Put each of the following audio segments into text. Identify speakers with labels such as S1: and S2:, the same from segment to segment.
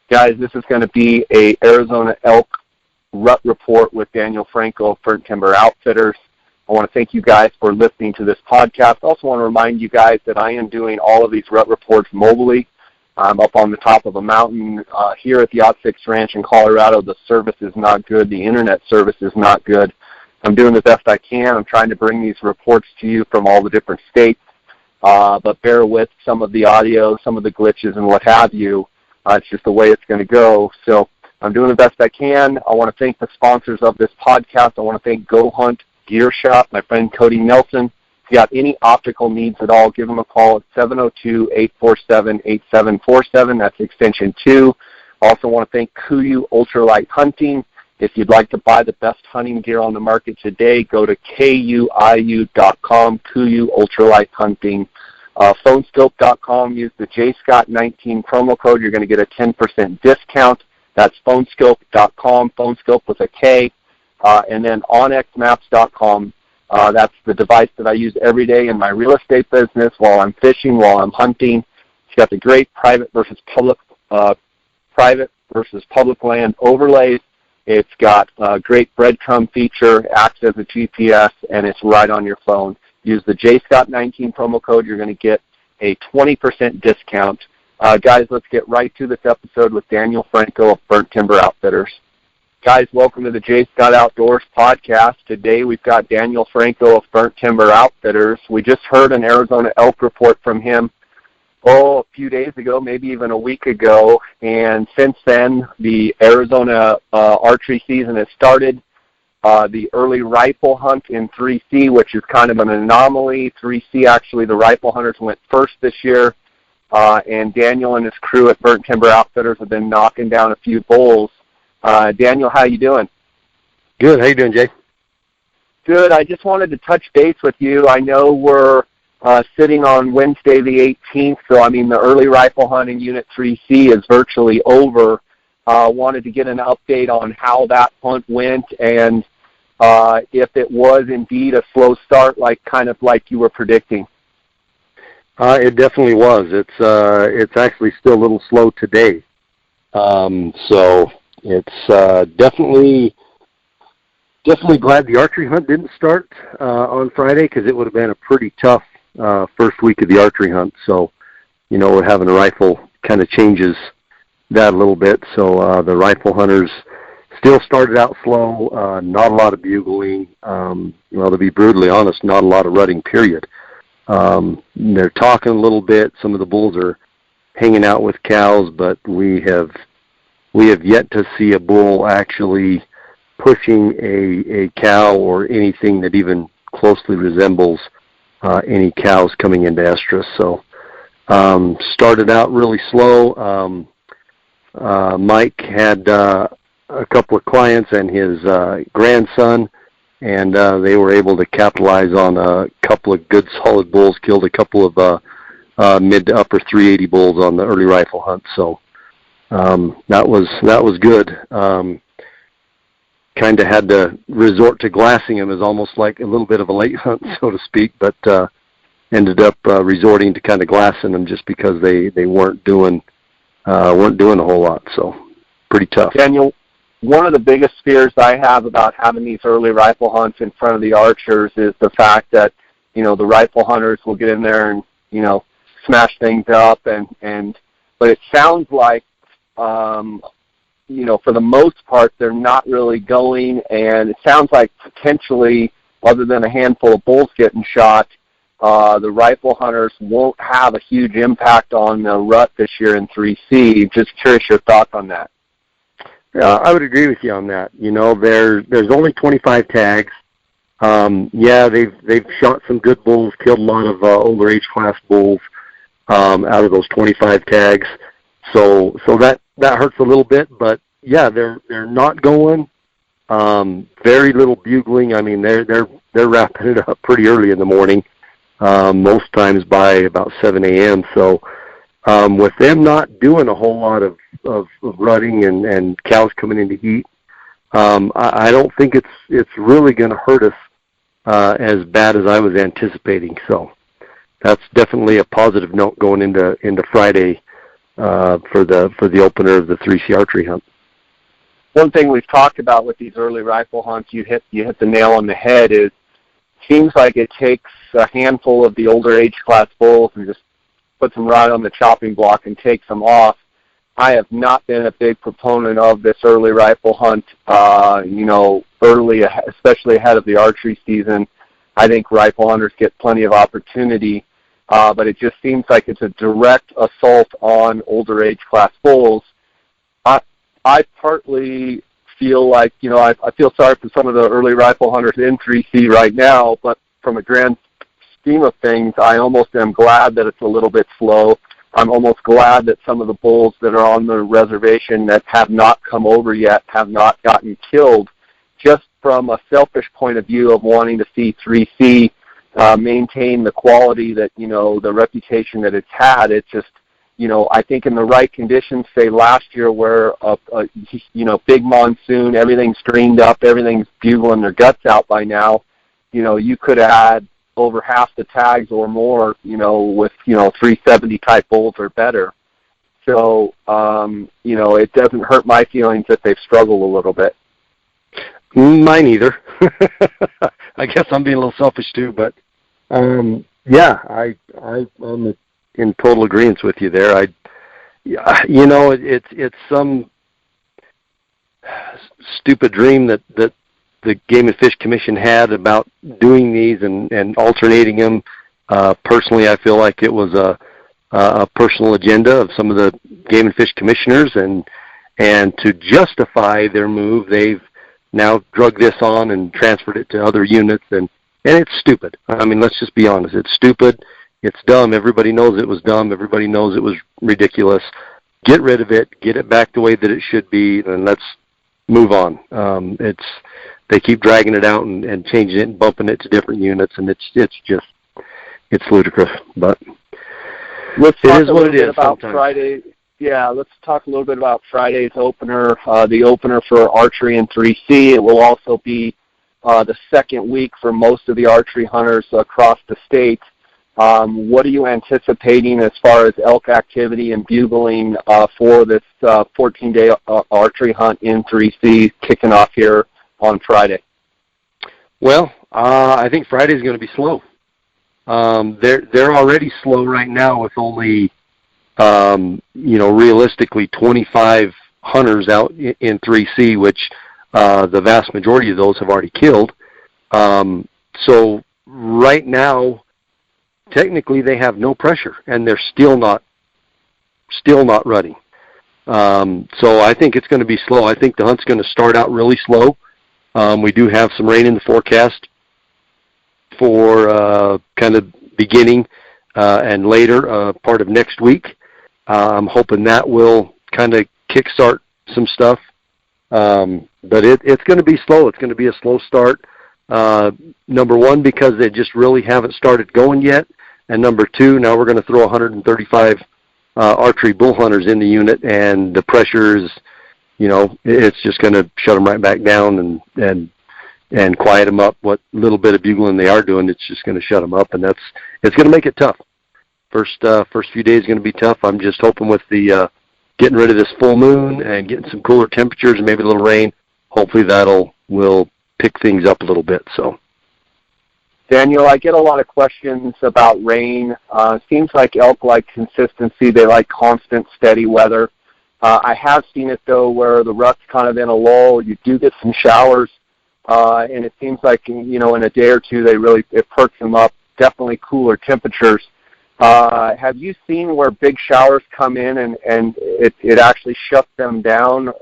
S1: Guys, this is going to be a Arizona Elk Rut report with Daniel Franco of Burnt Timber Outfitters. I want to thank you guys for listening to this podcast. I also want to remind you guys that I am doing all of these rut reports mobilely. I'm up on the top of a mountain here at the Odd Six Ranch in Colorado. The service is not good. The internet service is not good. I'm doing the best I can. I'm trying to bring these reports to you from all the different states, but bear with some of the audio, some of the glitches and what have you. It's just the way it's going to go. So I'm doing the best I can. I want to thank the sponsors of this podcast. I want to thank Go Hunt Gear Shop, my friend Cody Nelson. If you got any optical needs at all, give him a call at 702-847-8747. That's extension 2. Also want to thank Kuiu Ultralight Hunting. If you'd like to buy the best hunting gear on the market today, go to kuiu.com, Kuiu Ultralight Hunting. Phonescope.com, use the JScott19 promo code. You're going to get a 10% discount. That's phonescope.com, phonescope with a K. And then onxmaps.com. That's the device that I use every day in my real estate business while I'm fishing, while I'm hunting. It's got the great private versus public land overlays. It's got a great breadcrumb feature, acts as a GPS, and it's right on your phone. Use the JScott19 promo code. You're going to get a 20% discount. Guys, let's get right to this episode with Daniel Franco of Burnt Timber Outfitters. Guys, welcome to the J. Scott Outdoors podcast. Today we've got Daniel Franco of Burnt Timber Outfitters. We just heard an Arizona elk report from him, a few days ago, maybe even a week ago. And since then, the Arizona archery season has started. The early rifle hunt in 3C, which is kind of an anomaly. 3C, actually, the rifle hunters went first this year, and Daniel and his crew at Burnt Timber Outfitters have been knocking down a few bulls. Daniel, how you doing?
S2: Good. How you doing, Jay?
S1: Good. I just wanted to touch base with you. I know we're sitting on Wednesday the 18th, so, I mean, the early rifle hunt in Unit 3C is virtually over. Wanted to get an update on how that hunt went and if it was indeed a slow start, kind of like you were predicting.
S2: It definitely was. It's actually still a little slow today. So it's definitely glad the archery hunt didn't start on Friday, because it would have been a pretty tough first week of the archery hunt. So, having a rifle kind of changes that a little bit. So the rifle hunters still started out slow, not a lot of bugling. To be brutally honest, not a lot of rutting, period. They're talking a little bit. Some of the bulls are hanging out with cows, but we have yet to see a bull actually pushing a cow or anything that even closely resembles any cows coming into estrus. So started out really slow. Mike had a couple of clients and his grandson, and they were able to capitalize on a couple of good solid bulls, killed a couple of mid to upper 380 bulls on the early rifle hunt. So that was good. Kind of had to resort to glassing them as almost like a little bit of a late hunt, so to speak, but ended up resorting to kind of glassing them just because they weren't doing a whole lot. So pretty tough.
S1: Daniel, one of the biggest fears I have about having these early rifle hunts in front of the archers is the fact that, the rifle hunters will get in there and, smash things up. But it sounds like, for the most part, they're not really going. And it sounds like potentially, other than a handful of bulls getting shot, the rifle hunters won't have a huge impact on the rut this year in 3C. Just curious your thoughts on that.
S2: I would agree with you on that. There's only 25 tags. They've shot some good bulls, killed a lot of older age class bulls out of those 25 tags. So that hurts a little bit, but yeah, they're not going. Very little bugling. I mean, they're wrapping it up pretty early in the morning. Most times by about 7 a.m. So with them not doing a whole lot of rutting and cows coming into heat, I don't think it's really going to hurt us as bad as I was anticipating. So that's definitely a positive note going into Friday for the opener of the 3C archery hunt.
S1: One thing we've talked about with these early rifle hunts, you hit the nail on the head, is seems like it takes a handful of the older age class bulls and just puts them right on the chopping block and takes them off. I have not been a big proponent of this early rifle hunt, early, especially ahead of the archery season. I think rifle hunters get plenty of opportunity, but it just seems like it's a direct assault on older age class bulls. I partly feel like, I feel sorry for some of the early rifle hunters in 3C right now, but from a grand scheme of things, I almost am glad that it's a little bit slow. I'm almost glad that some of the bulls that are on the reservation that have not come over yet have not gotten killed, just from a selfish point of view of wanting to see 3C maintain the quality that, the reputation that it's had. It's just, I think in the right conditions, say last year where, big monsoon, everything's streamed up, everything's bugling their guts out by now, you could have had over half the tags or more, with, 370 type bulls or better. So, it doesn't hurt my feelings that they've struggled a little bit.
S2: Mine either. I guess I'm being a little selfish too, but I'm in total agreement with you there. It's some stupid dream that the Game and Fish Commission had about doing these and alternating them. Personally, I feel like it was a personal agenda of some of the Game and Fish commissioners, and to justify their move, they've now drug this on and transferred it to other units, and it's stupid. I mean, let's just be honest. It's stupid. It's dumb. Everybody knows it was dumb. Everybody knows it was ridiculous. Get rid of it. Get it back the way that it should be, and let's move on. They keep dragging it out and changing it and bumping it to different units, and it's ludicrous. But
S1: let's
S2: it
S1: talk
S2: is
S1: a
S2: what
S1: little
S2: it
S1: bit
S2: is.
S1: About
S2: sometimes.
S1: Friday. Yeah, let's talk a little bit about Friday's opener, the opener for archery in 3C. It will also be the second week for most of the archery hunters across the state. What are you anticipating as far as elk activity and bugling for this 14-day archery hunt in 3C kicking off here on Friday?
S2: Well, I think Friday's going to be slow. They're already slow right now with only, realistically 25 hunters out in 3C, which the vast majority of those have already killed. So right now, technically they have no pressure, and they're still not running. So I think it's going to be slow. I think the hunt's going to start out really slow. We do have some rain in the forecast for kind of beginning and later part of next week. I'm hoping that will kind of kickstart some stuff. But it's going to be slow. It's going to be a slow start. Number one, because they just really haven't started going yet. And number two, now we're going to throw 135 archery bull hunters in the unit, and the pressure is, it's just going to shut them right back down and quiet them up. What little bit of bugling they are doing, it's just going to shut them up, and it's going to make it tough. First few days are going to be tough. I'm just hoping with the getting rid of this full moon and getting some cooler temperatures and maybe a little rain, hopefully will pick things up a little bit. So,
S1: Daniel, I get a lot of questions about rain. Seems like elk like consistency. They like constant, steady weather. I have seen it, though, where the rut's kind of in a lull. You do get some showers, and it seems like, in a day or two, it perks them up. Definitely cooler temperatures. Have you seen where big showers come in and it actually shuts them down?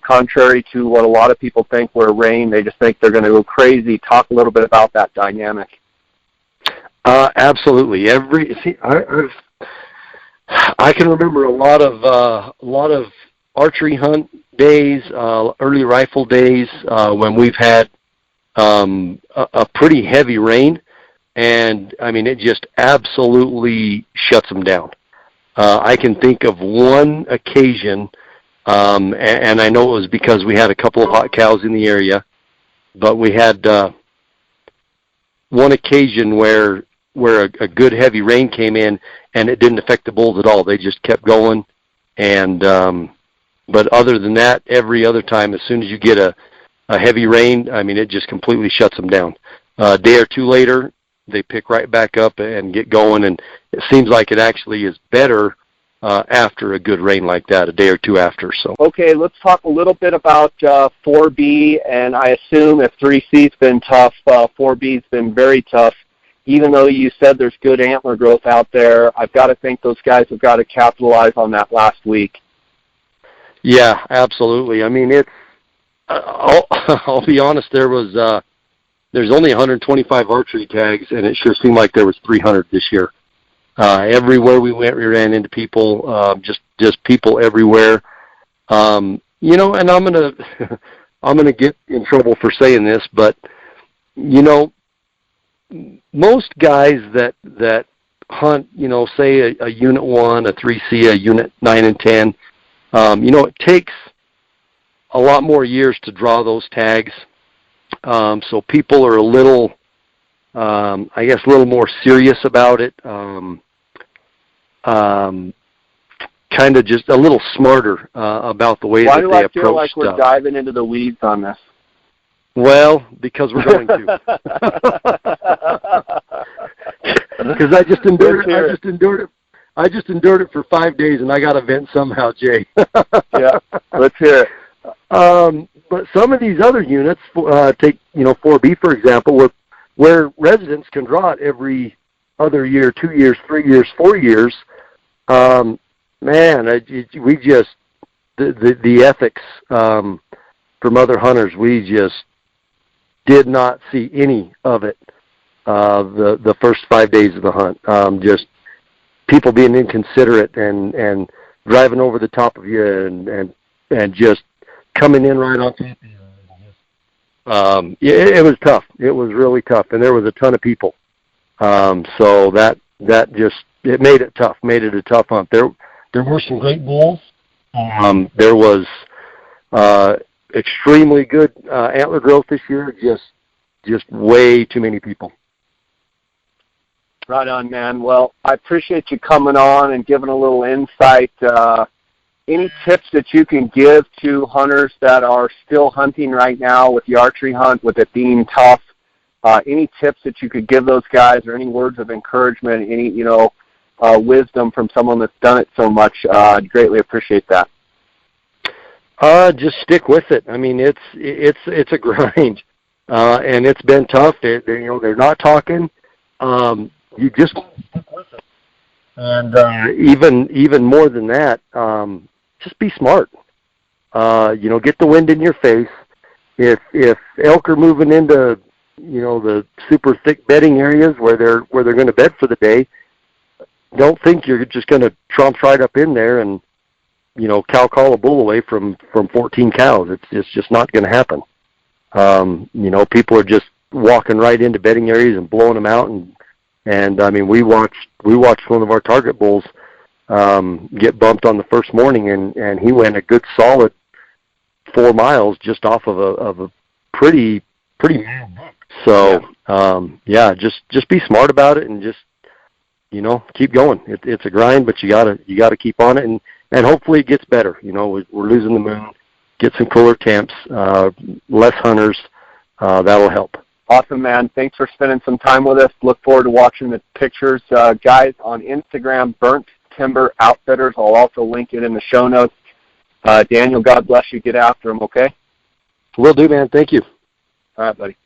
S1: Contrary to what a lot of people think, where rain, they just think they're going to go crazy. Talk a little bit about that dynamic.
S2: Absolutely. I can remember a lot of archery hunt days, early rifle days, when we've had a pretty heavy rain, and I mean it just absolutely shuts them down. I can think of one occasion. And I know it was because we had a couple of hot cows in the area, but we had one occasion where where a good heavy rain came in, and it didn't affect the bulls at all. They just kept going. And but other than that, every other time, as soon as you get a heavy rain, I mean, it just completely shuts them down. A day or two later, they pick right back up and get going, and it seems like it actually is better after a good rain like that, a day or two after. So
S1: okay, let's talk a little bit about 4B, and I assume if 3C's been tough, 4B's been very tough. Even though you said there's good antler growth out there, I've got to think those guys have got to capitalize on that last week.
S2: Yeah, absolutely. I mean, it's I'll be honest, there's only 125 archery tags, and it sure seemed like there was 300 this year. Everywhere we went, we ran into people, just people everywhere. You know, and I'm gonna get in trouble for saying this, but you know, most guys that hunt, you know, say a Unit 1, a 3C, a Unit 9 and 10, you know, it takes a lot more years to draw those tags. So people are a little, I guess, a little more serious about it. Kind of just a little smarter about the way that they approach stuff. Why do I feel like
S1: we're diving into the weeds on this?
S2: Well, because we're going to. Because I just endured it. I just endured it for 5 days, and I got to vent somehow, Jay.
S1: Yeah, let's hear it.
S2: But some of these other units, take 4B for example, where residents can draw it every other year, 2 years, 3 years, 4 years. We just the ethics from other hunters, we just did not see any of it the first 5 days of the hunt. Just people being inconsiderate and driving over the top of you and just coming in right on top of you. It was tough. It was really tough, and there was a ton of people. So that just it made it tough. Made it a tough hunt. There were some great bulls. There was extremely good antler growth this year. Just way too many people.
S1: Right on, man. Well, I appreciate you coming on and giving a little insight. Any tips that you can give to hunters that are still hunting right now with the archery hunt, with it being tough? Any tips that you could give those guys, or any words of encouragement, any wisdom from someone that's done it so much? I'd greatly appreciate that.
S2: Just stick with it. I mean, it's a grind, and it's been tough. They're not talking. You just stick with it. And even more than that, just be smart. Get the wind in your face. If elk are moving into the super thick bedding areas where they're going to bed for the day, don't think you're just going to tromp right up in there and cow call a bull away from 14 cows. It's just not going to happen. People are just walking right into bedding areas and blowing them out, and I mean, we watched one of our target bulls get bumped on the first morning, and he went a good solid 4 miles just off of a pretty so just be smart about it and just keep going. It's a grind, but you gotta keep on it, and hopefully it gets better. We're losing the moon, get some cooler temps, less hunters. That'll help.
S1: Awesome, man. Thanks for spending some time with us. Look forward to watching the pictures. Guys, on Instagram, Burnt Timber Outfitters. I'll also link it in the show notes. Daniel, God bless you. Get after them, okay?
S2: Will do, man. Thank you.
S1: All right, buddy.